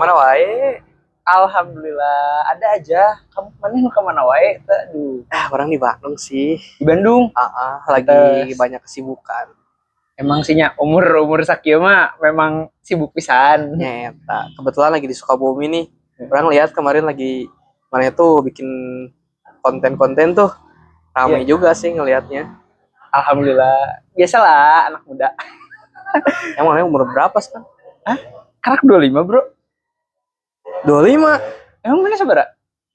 kemana wae? Alhamdulillah, ada aja. Kamu kemana wae? Aduh. Orang di Bandung sih. Di Bandung? Lagi banyak kesibukan. Emang sihnya umur sakieu mah memang sibuk pisan. Nyeta. Kebetulan lagi di Sukabumi nih. Orang lihat kemarin lagi mana tuh bikin konten-konten tuh. Ramai juga sih ngelihatnya. Alhamdulillah. Biasalah anak muda. Emang umur berapa sekarang? Hah? Karak 25, Bro. 25. Emang mana sabara?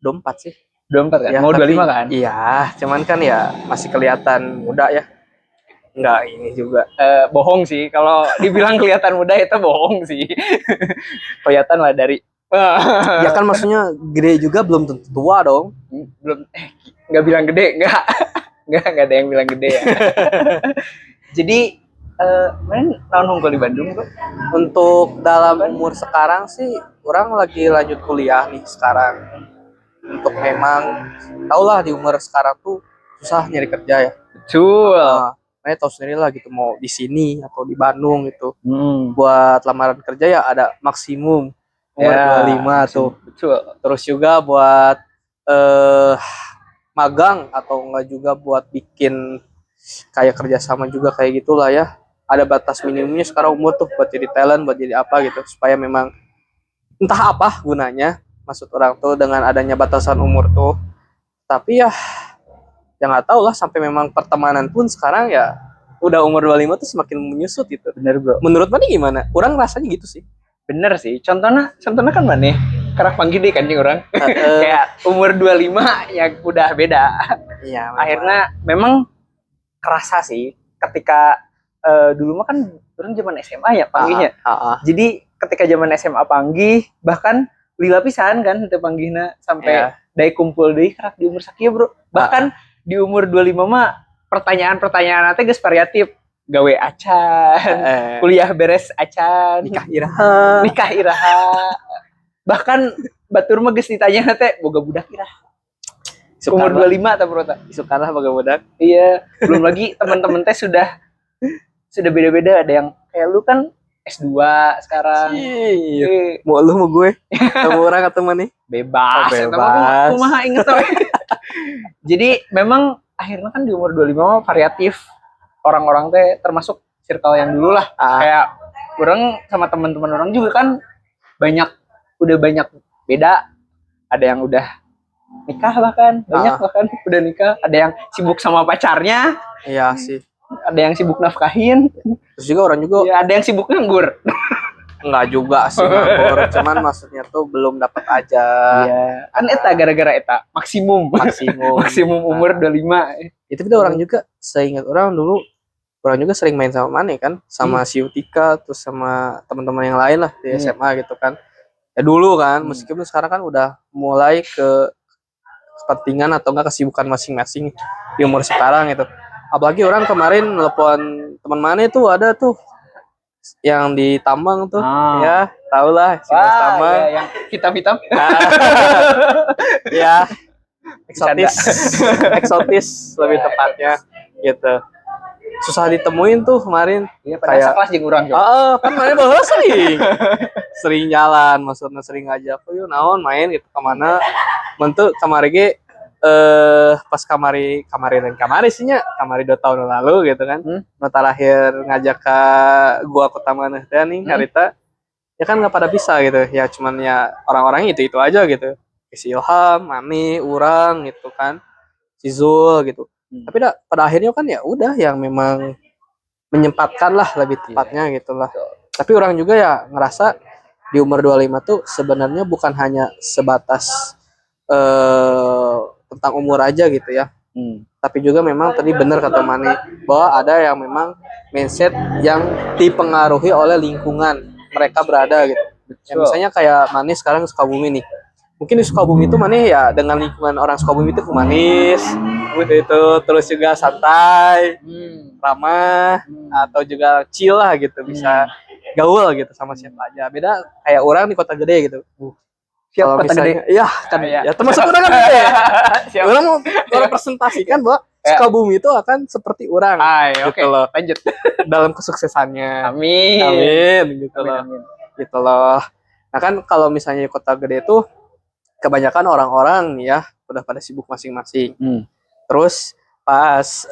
24 sih. 24 kan? Ya, mau 25 kan? Iya, cuman kan ya masih kelihatan muda ya. Enggak ini juga. Bohong sih. Kalau dibilang kelihatan muda itu bohong sih. Kelihatan lah dari Ya kan maksudnya gede juga belum tentu tua dong. Belum nggak bilang gede, nggak ada yang bilang gede ya. Jadi main tahun unggul di Bandung tuh. Untuk dalam umur sekarang sih orang lagi lanjut kuliah nih sekarang. Untuk memang taulah di umur sekarang tuh susah nyari kerja ya. Betul. Nah, tahu sendiri lah gitu mau di sini atau di Bandung gitu. Buat lamaran kerja ya ada maksimum umur 25 tuh. Betul. Terus juga buat magang atau enggak juga buat bikin kayak kerjasama juga kayak gitulah ya. Ada batas minimumnya sekarang umur tuh buat jadi talent, buat jadi apa gitu supaya memang entah apa gunanya maksud orang tuh dengan adanya batasan umur tuh. Tapi ya nggak tahu lah sampai memang pertemanan pun sekarang ya udah umur 25 tuh semakin menyusut gitu. Bener, Bro. Menurut mana gimana? Orang rasanya gitu sih. Bener sih. Contohnya kan mana? Karak panggil deh kan orang. Kayak umur 25 ya udah beda. Iya. Akhirnya memang kerasa sih ketika dulu mah kan orang zaman SMA ya panggilnya. Jadi ketika zaman SMA panggil bahkan lila pisan kan teu panggihna sampai dai kumpul deui karak di umur sakieu, Bro. Bahkan di umur 25 mah pertanyaan-pertanyaan teh geus variatif. Gawe acan, kuliah beres acan, nikah iraha. Bahkan batur mah geus ditanya teh boga budak iraha. Umur 25 tah, Bro tah. Isukanlah boga budak. Iya, belum lagi teman-teman teh sudah beda-beda. Ada yang kayak lu kan S2 sekarang. Iya. Mau lu mau gue? Mau orang atau mana? Bebas. Kumaha inget tuh. Jadi memang akhirnya kan di umur 25 variatif. Orang-orang teh termasuk circle yang dulu lah. Kayak orang sama teman-teman orang juga kan udah banyak beda. Ada yang udah nikah bahkan, banyak bahkan udah nikah. Ada yang sibuk sama pacarnya. Iya sih. Ada yang sibuk nafkahin. Terus juga orang juga ya, ada yang sibuk nganggur. Enggak juga sih nganggur, cuman maksudnya tuh belum dapat aja. Iya. Kan eta gara-gara eta maksimum umur 25. Itu kita orang juga seingat orang dulu orang juga sering main sama Mane kan, sama si Utika terus sama teman-teman yang lain lah di SMA gitu kan. Ya dulu kan, meskipun sekarang kan udah mulai ke kepentingan atau enggak kesibukan masing-masing di umur sekarang gitu. Apalagi orang kemarin nelpon teman Mane tuh ada tuh yang di tambang tuh, ya tau lah si Mas Tambang ya, yang hitam-hitam. Ya, eksotis lebih tepatnya gitu. Susah ditemuin tuh kemarin. Iya, pada sekelas jeung urang. Kan main bahas sering jalan, maksudnya sering ngajak, yuk naon main gitu kemana. Mentu kamari ge pas kamari sihnya kamari 2 tahun lalu gitu kan. Nota lahir ngajak ke gua kota mana teh nih harita. Ya kan nggak pada bisa gitu. Ya cuman ya orang-orangnya itu aja gitu. Si Ilham, Mani, urang gitu kan. Si Zul gitu. Tapi pada akhirnya kan ya udah yang memang menyempatkan lah lebih tepatnya gitulah. Tapi orang juga ya ngerasa di umur 25 tuh sebenarnya bukan hanya sebatas tentang umur aja gitu ya. Tapi juga memang tadi benar kata Mani bahwa ada yang memang mindset yang dipengaruhi oleh lingkungan mereka berada gitu. Ya, misalnya kayak Mani sekarang Sukabumi nih. Mungkin di Sukabumi itu Mani ya dengan lingkungan orang Sukabumi itu humanis, itu terus juga santai, ramah, atau juga chill lah gitu, bisa gaul gitu sama siapa aja. Beda kayak orang di kota gede gitu. Kalau misalnya, iya kan, ya termasuk orang kan gede. Orang mau representasikan bahwa Sukabumi itu akan seperti orang, gitu loh. Lanjut. Dalam kesuksesannya. Amin. Gitu loh. Nah kan kalau misalnya di kota gede itu kebanyakan orang-orang nih ya udah pada sibuk masing-masing. Terus pas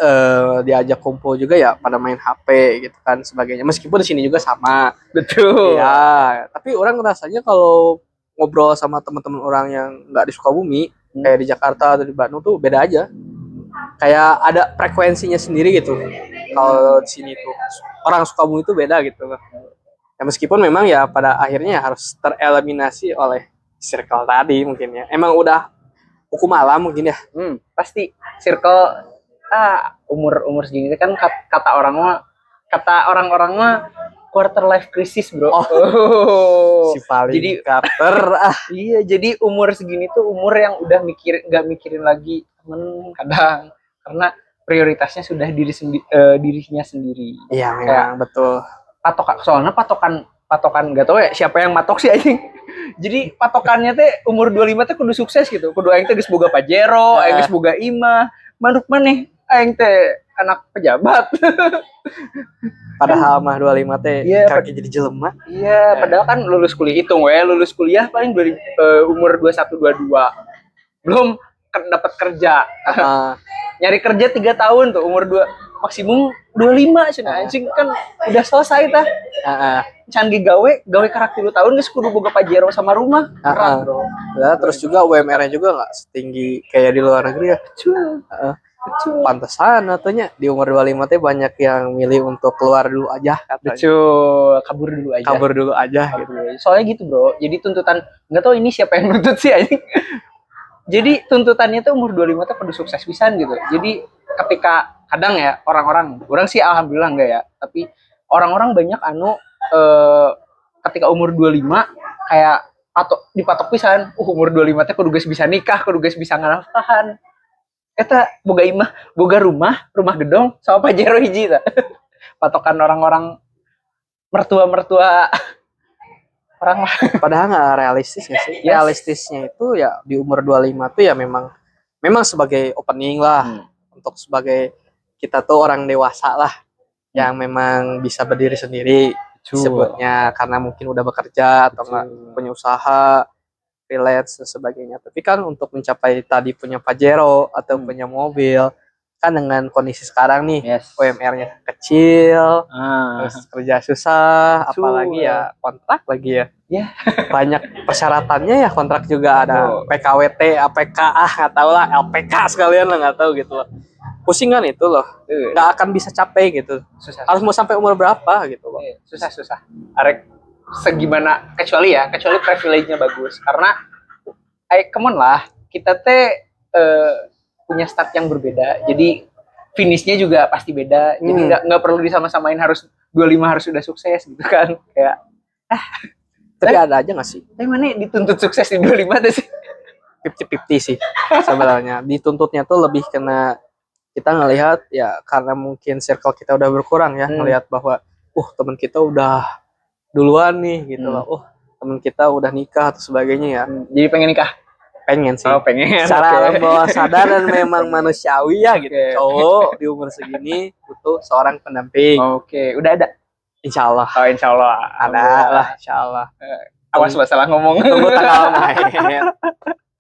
diajak kumpul juga ya pada main HP gitu kan sebagainya. Meskipun di sini juga sama. Betul. Ya, tapi orang rasanya kalau ngobrol sama teman-teman orang yang nggak di Sukabumi, kayak di Jakarta atau di Bandung tuh beda aja. Kayak ada frekuensinya sendiri gitu. Kalau di sini tuh orang Sukabumi itu beda gitu. Ya meskipun memang ya pada akhirnya harus tereliminasi oleh circle tadi mungkin ya. Emang udah hukum alam mungkin ya. Pasti circle umur segini kan kata orang-orang mah quarter life crisis, bro. Si paling jadi Carter iya, jadi umur segini tuh umur yang udah nggak mikirin lagi temen kadang, karena prioritasnya sudah dirinya sendiri. Iya memang betul. Soalnya patokan nggak tahu ya siapa yang matok sih anjing. Jadi patokannya teh umur 25 teh kudu sukses gitu. Kudu aing teh geus boga Pajero, aing geus boga imah. Manuk maneh aing teh anak pejabat. Padahal mah 25 teh kaki jadi jelema. Iya, padahal kan lulus kuliah paling umur 21 22. Belum dapat kerja. Nyari kerja 3 tahun tuh umur 2 maksimum 25 cenah anjing kan udah selesai tah. Can gawe karak 3 tahun geus kudu boga Pajero sama rumah. Bro. Ya, terus juga UMR-nya juga enggak setinggi kayak di luar negeri ya. Pantesan katanya di umur 25 teh banyak yang milih untuk keluar dulu aja katanya. Kabur dulu aja gitu. Soalnya gitu, Bro. Jadi tuntutan enggak tahu ini siapa yang nuntut sih anjing. Jadi tuntutannya tuh umur 25 tuh kudu sukses pisan gitu. Jadi ketika kadang ya orang-orang sih alhamdulillah enggak ya, tapi orang-orang banyak ketika umur 25 kayak dipatok pisan, umur 25 teh kudu geus bisa nikah, kudu geus bisa nganafkahan. Eta boga imah, boga rumah gedong sama Pajero hiji tah. Patokan orang-orang mertua orang lah. Padahal nggak realistis ya sih. Yes. Realistisnya itu ya di umur 25 tuh ya memang sebagai opening lah. Untuk sebagai kita tuh orang dewasa lah. Yang memang bisa berdiri sendiri. Sebutnya karena mungkin udah bekerja atau nggak punya usaha, freelance dan sebagainya. Tapi kan untuk mencapai tadi punya Pajero atau punya mobil, kan dengan kondisi sekarang nih UMR-nya kecil, terus kerja susah, apalagi ya kontrak lagi ya. Banyak persyaratannya ya, kontrak juga ada PKWT, APK, nggak tahu lah, LPK sekalian lah, nggak tahu gitu loh. Pusing kan itu loh, nggak akan bisa capek gitu. Harus mau sampai umur berapa gitu loh. Susah. Arek segimana kecuali privilege-nya bagus, karena come on lah, kita teh punya start yang berbeda, jadi finishnya juga pasti beda. Jadi nggak perlu disama-samain harus 25 harus sudah sukses gitu kan, kayak tapi ada aja nggak sih? Tapi mana dituntut sukses di 25 tuh sih? 50-50 sih sebenarnya. Dituntutnya tuh lebih kena kita ngelihat ya, karena mungkin circle kita udah berkurang ya, ngelihat bahwa teman kita udah duluan nih gitu loh, teman kita udah nikah atau sebagainya ya. Jadi pengen nikah? Pengen sih. Pengen. Secara alam bawah sadar dan memang manusiawi ya gitu. Cowok di umur segini butuh seorang pendamping. Udah ada? Insya Allah. Insya Allah. Ada lah, insya Allah. Awas masalah ngomong.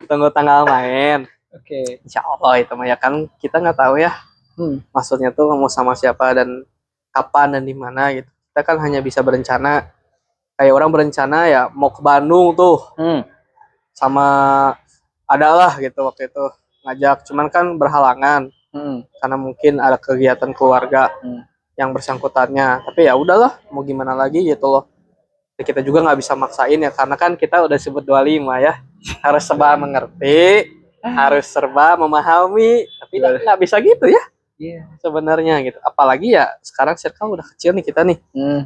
Tunggu tanggal main. Insya Allah itu mah ya kan, kita nggak tahu ya. Maksudnya tuh mau sama siapa dan kapan dan di mana gitu. Kita kan hanya bisa berencana. Kayak orang berencana ya mau ke Bandung tuh. Sama adalah gitu waktu itu ngajak, cuman kan berhalangan karena mungkin ada kegiatan keluarga yang bersangkutannya. Tapi ya udahlah, mau gimana lagi gitu loh. Kita juga nggak bisa maksain ya, karena kan kita udah sebut 25 ya, harus serba mengerti, harus serba memahami, tapi nggak bisa gitu ya. Sebenarnya gitu, apalagi ya sekarang circle udah kecil nih kita nih,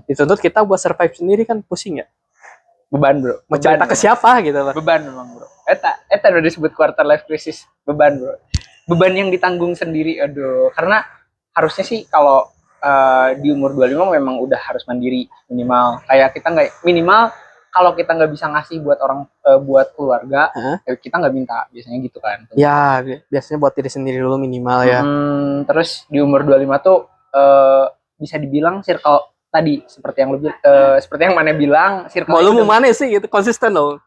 dituntut kita buat survive sendiri kan pusing ya. Beban bro, mau cerita ke siapa gitu loh. Beban memang bro. Eta udah disebut quarter life crisis. Beban bro, beban yang ditanggung sendiri. Aduh, karena harusnya sih kalau di umur 25 memang udah harus mandiri minimal. Kayak kita nggak minimal, kalau kita nggak bisa ngasih buat orang, buat keluarga, kita nggak minta, biasanya gitu kan. Ya biasanya buat diri sendiri dulu minimal ya. Terus di umur 25 tuh bisa dibilang circle tadi seperti yang seperti yang mana bilang circle Mau lu mau mana sih gitu, konsisten dong.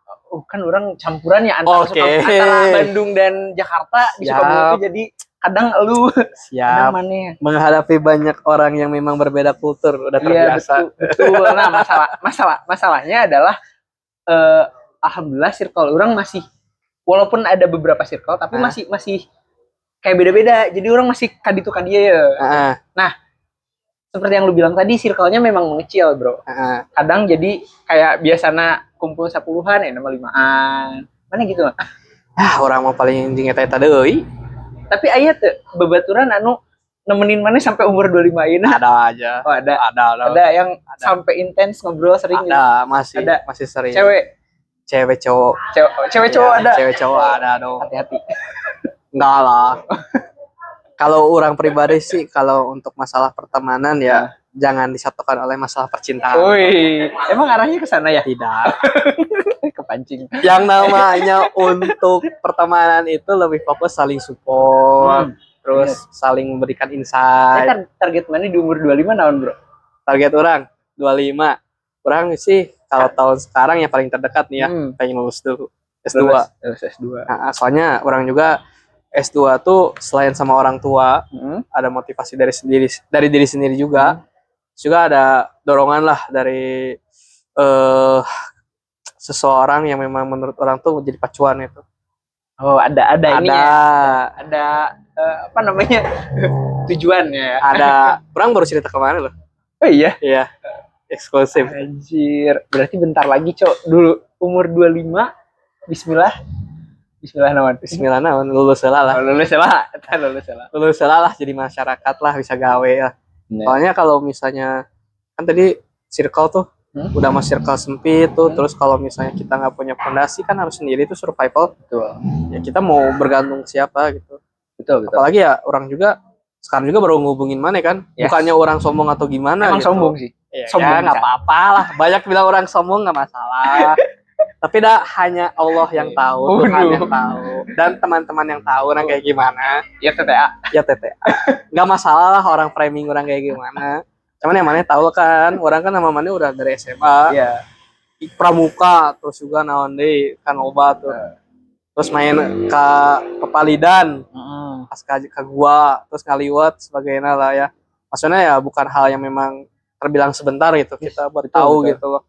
Kan orang campuran ya antara antara Bandung dan Jakarta di Sukabumi itu, jadi kadang lu siap kadang mana menghadapi banyak orang yang memang berbeda kultur, udah terbiasa. betul. Nah, masalahnya adalah alhamdulillah circle orang masih, walaupun ada beberapa circle tapi masih kayak beda-beda, jadi orang masih kaditu kadia ya. Nah, seperti yang lu bilang tadi, circle-nya memang mengecil, bro. Kadang jadi kayak biasanya kumpul 10-an ya, nama 5-an. Mana gitu mah. Orang mau paling jeung eta deui. Tapi aya teu babaturan anu nemenin mana sampai umur 25 ini? Ada aja. Oh, ada yang sampai intens ngobrol sering gitu. Masih sering. Cewek cowok ada. Cewek cowok ada dong. Hati-hati. Enggak lah. Kalau orang pribadi sih, kalau untuk masalah pertemanan ya jangan disatukan oleh masalah percintaan. Wih, emang arahnya ke sana ya? Tidak. Kepancing. Yang namanya untuk pertemanan itu lebih fokus saling support, terus saling memberikan insight. Target mana di umur 25 tahun, bro? Target orang 25. Orang sih kalau tahun sekarang yang paling terdekat nih ya, pengen lulus dulu S2. Nah, soalnya orang juga S2 tuh selain sama orang tua, ada motivasi dari diri sendiri juga. Juga ada dorongan lah dari seseorang yang memang menurut orang tuh menjadi pacuan itu. Oh, ada ininya. Ada apa namanya? Tujuannya. Ada. Orang baru cerita kemarin loh. Oh iya. Iya. Eksklusif. Anjir. Berarti bentar lagi, Cok. Dulu umur 25. Bismillah naon lulus heula lah. Lulus heula lah jadi masyarakat lah, bisa gawe lah. Soalnya kalau misalnya kan tadi circle tuh udah mas circle sempit tuh, terus kalau misalnya kita nggak punya fondasi kan harus sendiri tuh survival. Betul. Ya kita mau bergantung siapa gitu. Betul. Apalagi ya orang juga sekarang juga baru ngubungin mana kan, bukannya orang sombong atau gimana. Emang gitu. Sombong sih. Ya nggak apa-apa lah. Banyak bilang orang sombong nggak masalah. Tapi hanya Allah yang tahu, Tuhan yang tahu, dan teman-teman yang tahu orang kayak gimana. Ya TTA. Nggak masalah lah orang framing orang kayak gimana. Cuman yang mana tahu kan, orang kan nama mana udah dari SMA. Iya. Pramuka, terus juga naon deui kan obat tuh. Terus main ke Pepalidan, pas ke gua, terus ngaliwat sebagainya lah ya. Maksudnya ya bukan hal yang memang terbilang sebentar gitu, kita baru tahu gitu loh.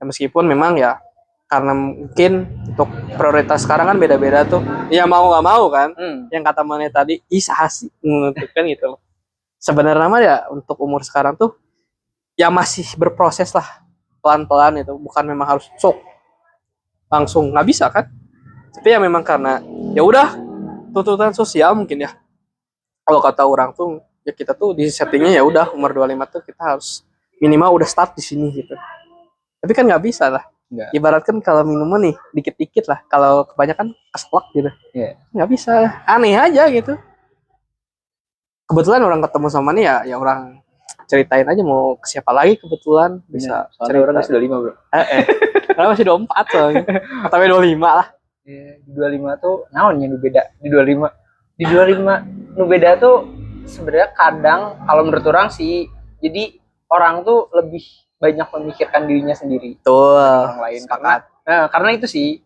Ya, meskipun memang ya karena mungkin untuk prioritas sekarang kan beda-beda tuh. Ya mau nggak mau kan. Yang kata mana tadi, sih kan gitu. Sebenarnya mah ya untuk umur sekarang tuh ya masih berproses lah, pelan-pelan itu. Bukan memang harus langsung, nggak bisa kan. Tapi ya memang karena ya udah tuntutan sosial mungkin ya. Kalau kata orang tuh ya kita tuh di settingnya ya udah umur 25 tuh kita harus minimal udah start di sini gitu. Tapi kan nggak bisa lah. Ibaratkan kalau minuman nih dikit-dikit lah, kalau kebanyakan keselak gitu. Nggak bisa, aneh aja gitu. Kebetulan orang ketemu sama nih ya orang ceritain aja mau ke siapa lagi kebetulan bisa. Soalnya orang masih 25 bro. Orang masih 24 soalnya. Tapi 25 lah. Di 25 tuh naonnya nu beda di 25 nu beda tuh sebenarnya kadang kalau menurut orang sih, jadi orang tuh lebih banyak memikirkan dirinya sendiri. Betul. Orang lain karena itu sih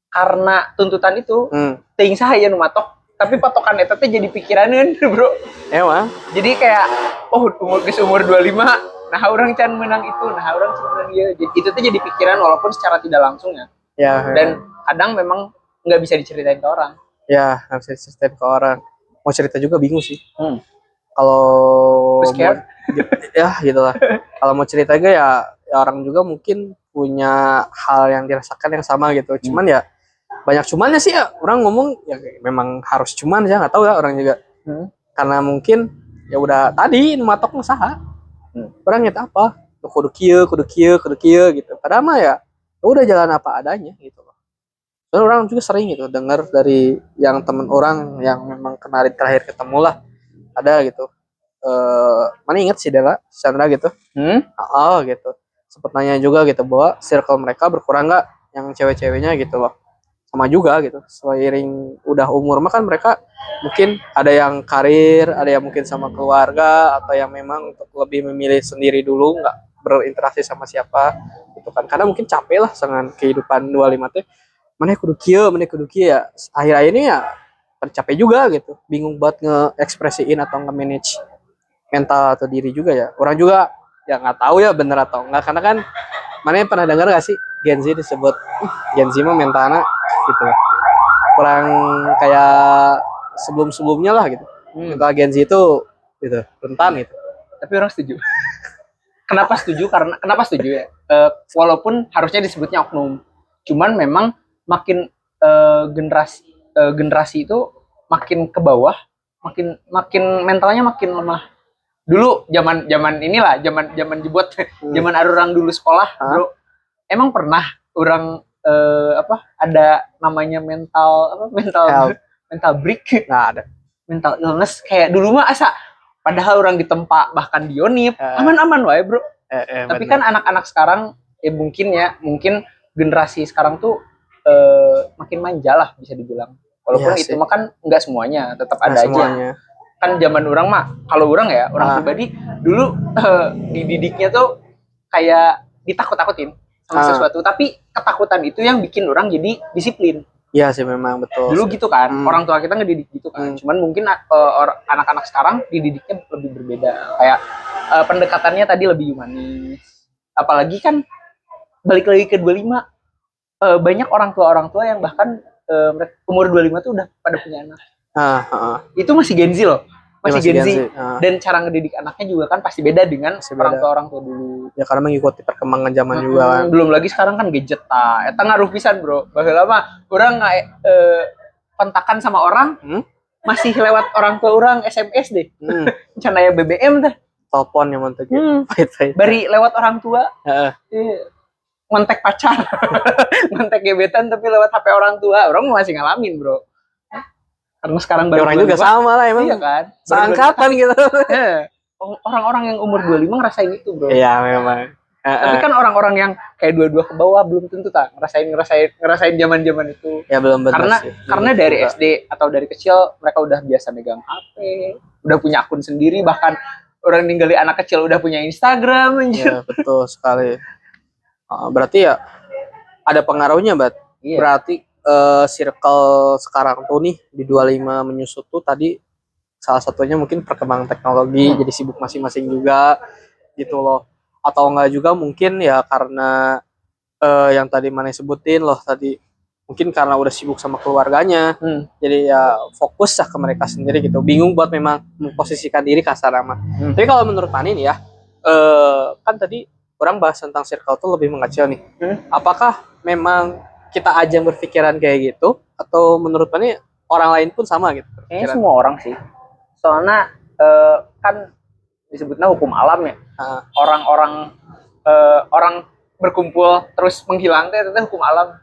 karena tuntutan itu teuing saha ya nu matok, tapi patokan eta teh jadi pikirannya bro. Emang. Jadi kayak umur 25 nah orang can menang itu, nah orang can menang dia. Jadi itu tuh jadi pikiran walaupun secara tidak langsung ya. Dan kadang memang nggak bisa diceritain ke orang. Ya, nggak bisa diceritain ke orang. Mau cerita juga bingung sih. Kalau ya gitulah. Kalau mau cerita juga ya orang juga mungkin punya hal yang dirasakan yang sama gitu. Cuman ya banyak cumannya sih ya. Orang ngomong ya memang harus cuman ya, nggak tahu ya orang juga. Karena mungkin ya udah tadi matok usaha. Orang nyet apa? Kudu kieu gitu. Padahal mah ya udah jalan apa adanya gitu loh. Dan orang juga sering gitu dengar dari yang temen orang yang memang kemarin terakhir ketemu lah, ada gitu. Mana inget sih Chandra gitu. Gitu. Sempet nanya juga gitu bahwa circle mereka berkurang nggak yang cewek-ceweknya gitu loh. sama juga gitu. Seiring udah umur mah kan mereka mungkin ada yang karir, ada yang mungkin sama keluarga, atau yang memang untuk lebih memilih sendiri dulu, nggak berinteraksi sama siapa gitu kan. Karena mungkin capek lah dengan kehidupan 25 teh. Mana kudu kieu ya. Akhir-akhir ini ya tercapai juga gitu. Bingung buat nge-ekspresiin atau nge-manage mental atau diri juga ya. Orang juga ya nggak tahu ya bener atau enggak, karena kan mana yang pernah dengar gak sih Gen Z disebut Gen Z mah mentalnya gitu loh. Kurang kayak sebelum-sebelumnya lah gitu. Mental Gen Z itu gitu, rentan gitu. Tapi orang setuju. Kenapa setuju ya? Walaupun harusnya disebutnya oknum. Cuman memang makin generasi itu makin ke bawah, makin mentalnya makin lemah. Dulu zaman inilah, zaman jebot, zaman orang dulu sekolah, bro. Emang pernah orang ada namanya mental break, Nggak ada. mental illness kayak dulu mah asa padahal orang ditempa bahkan di Yonip aman-aman wae bro. Tapi kan anak-anak sekarang mungkin generasi sekarang tuh makin manja lah bisa dibilang. Walaupun itu mah kan nggak semuanya, tetap ada aja. Kan zaman orang mah, kalau orang pribadi dulu dididiknya tuh kayak ditakut-takutin sama sesuatu, tapi ketakutan itu yang bikin orang jadi disiplin. Iya sih memang betul. Dulu gitu kan, orang tua kita ngedidik gitu kan. Cuman mungkin anak-anak sekarang dididiknya lebih berbeda. Kayak pendekatannya tadi lebih humanis. Apalagi kan balik lagi ke 25, banyak orang tua yang bahkan umur 25 tuh udah pada punya anak. Itu masih Gen Z loh. Masih Gen Z. Dan cara ngedidik anaknya juga kan pasti beda dengan orang tua dulu. Ya karena mengikuti perkembangan zaman juga kan. Belum lagi sekarang kan gadget eta ngaruh pisan bro. Baheula mah urang kontakan sama orang masih lewat orang tua orang SMS deh. Can aya BBM teh. Telepon yang mantep Bari lewat orang tua. Ngontek pacar. Ngontek gebetan tapi lewat HP orang tua. Orang masih ngalamin bro. Karena sekarang baru orang juga sama lah emang. Iya kan? Seangkatan gitu. Orang-orang yang umur 25 ngerasain itu bro. Iya memang. Tapi kan orang-orang yang kayak 22 ke bawah belum tentu tak ngerasain zaman-zaman itu. Ya belum benar sih. Karena dari SD atau dari kecil mereka udah biasa megang HP, udah punya akun sendiri, bahkan orang ninggalin anak kecil udah punya Instagram anjir. Ya betul sekali. Berarti ya ada pengaruhnya, Iya. Berarti circle sekarang tuh nih di 25 menyusut tuh tadi salah satunya mungkin perkembangan teknologi, jadi sibuk masing-masing juga gitu loh. Atau enggak juga mungkin ya karena yang tadi mana sebutin loh tadi, mungkin karena udah sibuk sama keluarganya, jadi ya fokus lah ke mereka sendiri gitu, bingung buat memang memposisikan diri kasar nama. Tapi kalau menurut Pani nih ya, kan tadi orang bahas tentang circle tuh lebih mengecil nih, apakah memang kita aja yang berpikiran kayak gitu, atau menurut Pani orang lain pun sama gitu? Kayaknya semua orang sih, soalnya kan disebutnya hukum alam ya. Orang berkumpul terus menghilang itu hukum alam.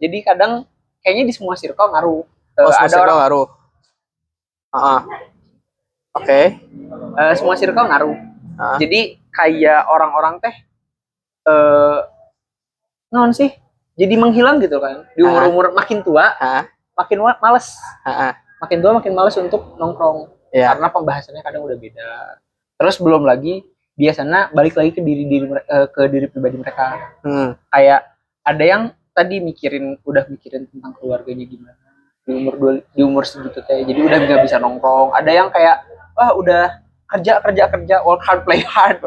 Jadi kadang kayaknya di semua circle ngaruh. Ada orang ngaruh. Oke. Semua circle ngaruh. Jadi kayak orang-orang teh non sih jadi menghilang gitu kan. Di umur-umur makin tua makin males. Makin tua makin males untuk nongkrong. Karena pembahasannya kadang udah beda. Terus belum lagi biasanya balik lagi ke diri pribadi mereka. Kayak ada yang tadi udah mikirin tentang keluarganya gimana di umur segitu teh, jadi udah nggak bisa nongkrong. Ada yang kayak udah kerja work hard play hard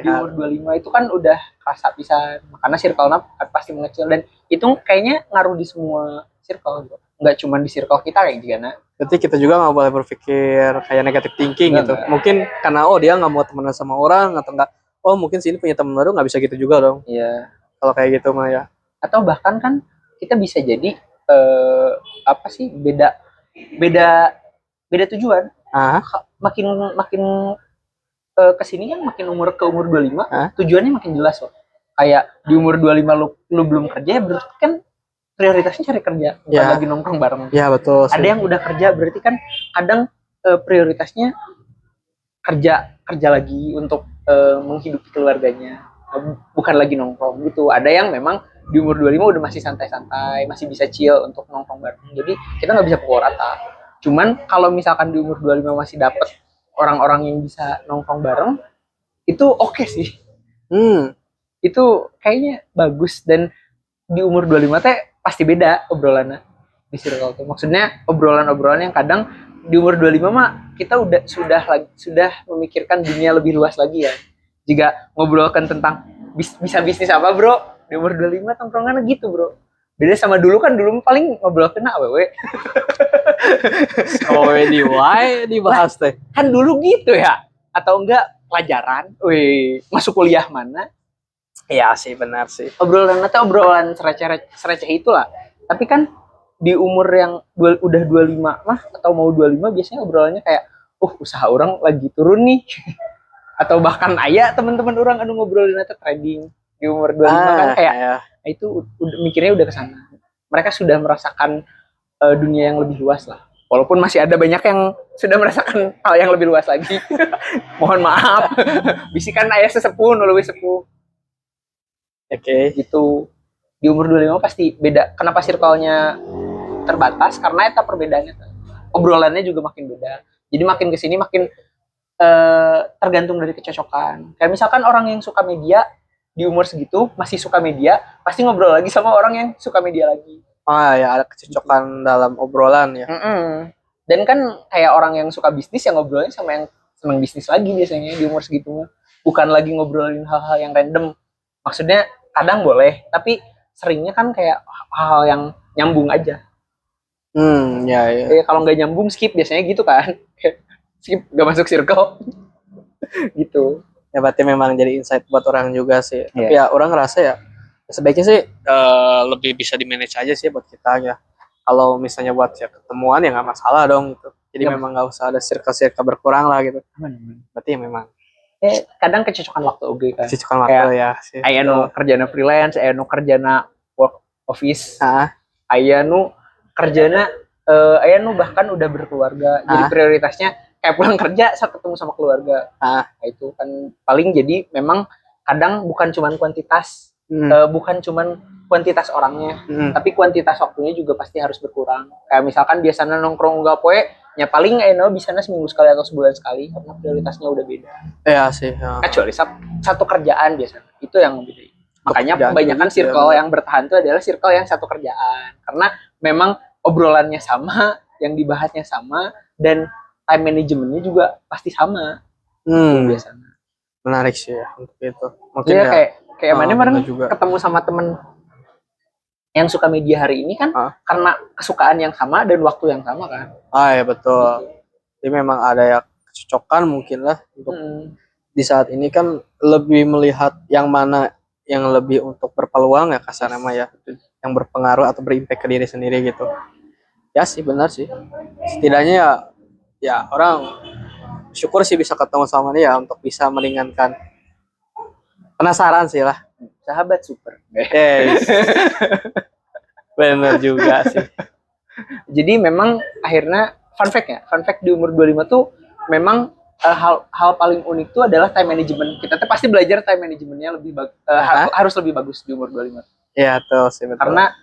di umur 25 itu kan udah kerasa pisan, makanya circle-nya pasti mengecil. Dan itu kayaknya ngaruh di semua circle, nggak cuma di circle kita kayak gimana. Berarti kita juga nggak boleh berpikir kayak negative thinking gitu. Mungkin karena dia nggak mau temenan sama orang, atau enggak mungkin sini punya teman baru, nggak bisa gitu juga dong. Iya. Kalau kayak gitu mah ya. Atau bahkan kan kita bisa jadi beda tujuan. Makin kesini kan makin umur 25 tujuannya makin jelas loh. Kayak di umur 25 lu belum kerja, berarti kan prioritasnya cari kerja, bukan lagi nongkrong bareng. Iya betul sih. Ada yang udah kerja, berarti kan kadang prioritasnya kerja lagi untuk menghidupi keluarganya, bukan lagi nongkrong gitu. Ada yang memang di umur 25 udah masih santai-santai, masih bisa chill untuk nongkrong bareng. Jadi kita nggak bisa pukul rata. Cuman kalau misalkan di umur 25 masih dapet orang-orang yang bisa nongkrong bareng, itu oke sih. Itu kayaknya bagus. Dan di umur 25 teh pasti beda obrolannya di circle tuh. Maksudnya obrolan-obrolan yang kadang di umur 25 mah kita sudah memikirkan dunia lebih luas lagi ya. Jika ngobrolkan tentang bisa bisnis apa bro, di umur 25 tongkrongan gitu bro. Beda sama dulu kan, dulu paling ngobrol kena awewe. Dibahas teh. Kan dulu gitu ya. Atau enggak pelajaran, masuk kuliah mana. Iya sih, benar sih. Obrolan sereceh itulah. Tapi kan di umur yang udah 25 mah atau mau 25 biasanya obrolannya kayak usaha orang lagi turun nih. Atau bahkan aya teman-teman orang anu ngobrolin eta trading di umur 25 kan kayak itu mikirnya udah kesana. Mereka sudah merasakan dunia yang lebih luas lah. Walaupun masih ada banyak yang sudah merasakan hal yang lebih luas lagi. Mohon maaf. Bisikan ayah sesepuh nuluwi sepuh. Oke. Gitu. Di umur 25 pasti beda. Kenapa circle-nya terbatas? Karena eta perbedaannya. Obrolannya juga makin beda. Jadi makin kesini makin tergantung dari kecocokan. Kayak misalkan orang yang suka media di umur segitu masih suka media, pasti ngobrol lagi sama orang yang suka media lagi. Ya ada kecocokan dalam obrolan ya. Dan kan kayak orang yang suka bisnis yang ngobrolnya sama yang senang bisnis lagi biasanya di umur segitu. Bukan lagi ngobrolin hal-hal yang random. Maksudnya kadang boleh, tapi seringnya kan kayak hal yang nyambung aja. Ya. Kalau nggak nyambung skip biasanya gitu kan. Skip, nggak masuk circle. Gitu. Ya berarti memang jadi insight buat orang juga sih. Tapi ya orang ngerasa ya sebaiknya sih lebih bisa di manage aja sih buat kita ya. Kalau misalnya buat ya ketemuan ya nggak masalah dong gitu. Jadi memang nggak usah ada circle berkurang lah gitu. Berarti ya memang kadang kecocokan waktu kan. Kecocokan waktu ya. Aya nu kerjana freelance, aya nu kerjana work office. Aya nu kerjana aya nu bahkan udah berkeluarga. Jadi prioritasnya kayak pulang kerja saat ketemu sama keluarga. Itu kan paling jadi memang kadang bukan cuman kuantitas kuantitas orangnya, tapi kuantitas waktunya juga pasti harus berkurang. Kayak misalkan biasanya nongkrong enggak poe, ya paling bisa seminggu sekali atau sebulan sekali karena prioritasnya udah beda. Iya sih. Kecuali satu kerjaan biasanya, itu yang beda. Makanya kebanyakan circle yang bertahan itu adalah circle yang satu kerjaan, karena memang obrolannya sama, yang dibahasnya sama, dan time manajemennya juga pasti sama. Biasanya. Menarik sih ya untuk itu. Mungkin ya kayak mana kemarin ketemu sama temen yang suka media hari ini kan karena kesukaan yang sama dan waktu yang sama kan. Ya betul. Jadi memang ada ya kecocokan mungkin lah untuk di saat ini kan lebih melihat yang mana yang lebih untuk berpeluang ya kasar nama ya, yang berpengaruh atau berimpact ke diri sendiri gitu. Ya sih benar sih. Setidaknya ya orang syukur sih bisa ketemu sama dia untuk bisa meringankan penasaran sih lah. Sahabat super. Bener juga sih. Jadi memang akhirnya fun fact di umur 25 tuh memang hal paling unik tuh adalah time management. Kita tuh pasti belajar time managementnya lebih harus lebih bagus di umur 25. Iya tuh sih betul. Karena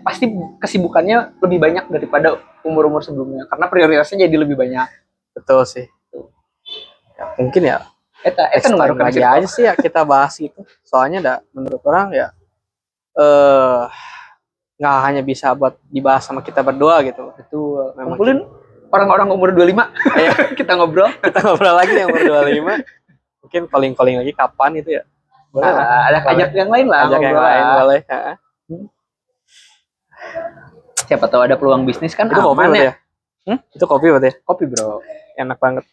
pasti kesibukannya lebih banyak daripada umur-umur sebelumnya. Karena prioritasnya jadi lebih banyak. Betul sih. Ya, mungkin ya Eta ngaruh lagi aja sih ya kita bahas gitu. Soalnya menurut orang ya nggak hanya bisa buat dibahas sama kita berdua gitu. Betul. Kumpulin orang-orang umur 25 kita ngobrol lagi yang umur 25. Mungkin calling lagi kapan itu ya. Boleh lah. Ajak yang lain lah. Ajak yang lain boleh. Siapa tahu ada peluang bisnis kan. Itu kopi berarti ya? Itu kopi berarti. Kopi bro. Enak banget.